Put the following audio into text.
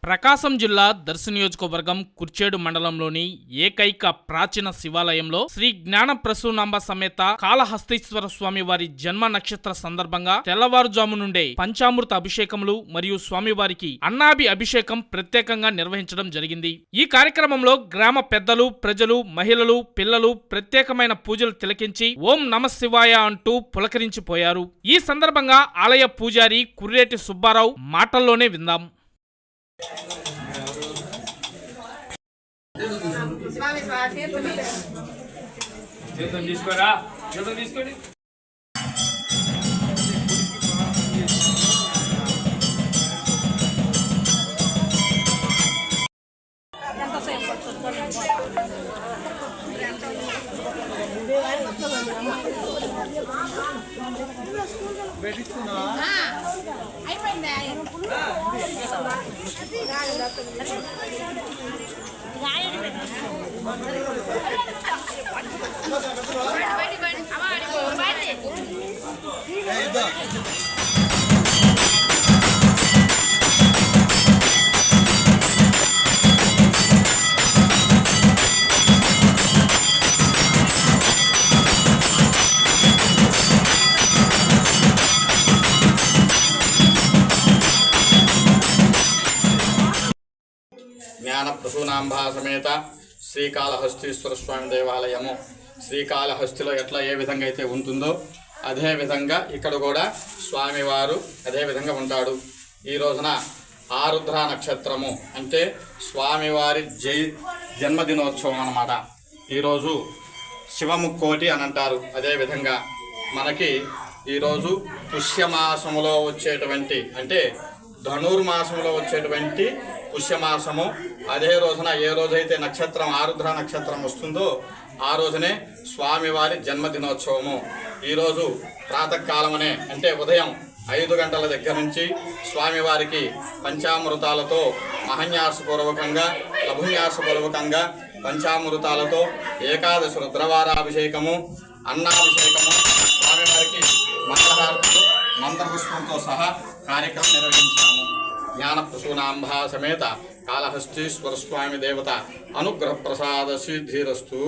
ప్రకాశం జిల్లా దర్శి నియోజకవర్గం కుర్చేడు మండలంలోని ఏకైక ప్రాచీన శివాలయంలో శ్రీ జ్ఞాన ప్రసూనాంబ సమేత కాళహస్తీశ్వర స్వామి వారి జన్మ నక్షత్ర సందర్భంగా తెల్లవారుజాము నుండే పంచామృత అభిషేకములు మరియు స్వామివారికి అన్నాభి అభిషేకం ప్రత్యేకంగా నిర్వహించడం జరిగింది. ఈ కార్యక్రమంలో గ్రామ పెద్దలు, ప్రజలు, మహిళలు, పిల్లలు ప్రత్యేకమైన పూజలు తిలకించి ఓం నమ శివాయ అంటూ పులకరించిపోయారు. ఈ సందర్భంగా ఆలయ పూజారి కుర్రేటి సుబ్బారావు మాటల్లోనే విందాం. తీసుకోండి. జ్ఞాన ప్రసూనాంబ సమేత శ్రీకాళహస్తీశ్వర స్వామి దేవాలయము శ్రీకాళహస్తిలో ఎట్లా ఏ విధంగా అయితే ఉంటుందో అదే విధంగా ఇక్కడ కూడా స్వామివారు అదే విధంగా ఉంటాడు. ఈ రోజున ఆరుద్ర నక్షత్రము అంటే స్వామివారి జన్మదినోత్సవం అన్నమాట. ఈరోజు శివముక్కోటి అని అంటారు. అదేవిధంగా మనకి ఈరోజు పుష్యమాసములో వచ్చేటువంటి అంటే ధనుర్మాసంలో వచ్చేటువంటి పుష్యమాసము. అదే రోజున ఏ రోజైతే నక్షత్రం ఆరుద్ర నక్షత్రం వస్తుందో ఆ రోజునే స్వామివారి జన్మదినోత్సవము. ఈరోజు ప్రాతకాలమనే అంటే ఉదయం 5 గంటల దగ్గర నుంచి స్వామివారికి పంచామృతాలతో మహన్యాసపూర్వకంగా లభున్యాసపూర్వకంగా పంచామృతాలతో ఏకాదశి రుద్రవారాభిషేకము, అన్నాభిషేకము, స్వామివారికి మంగళహారతులు, మంత్రపుష్పంతో సహా కార్యక్రమం నిర్వహించాము. జ్ఞాన ప్రసూనాంబ సమేత కాళహస్తీశ్వర స్వామి దేవత అనుగ్రహ ప్రసాద సిద్ధిరస్తు.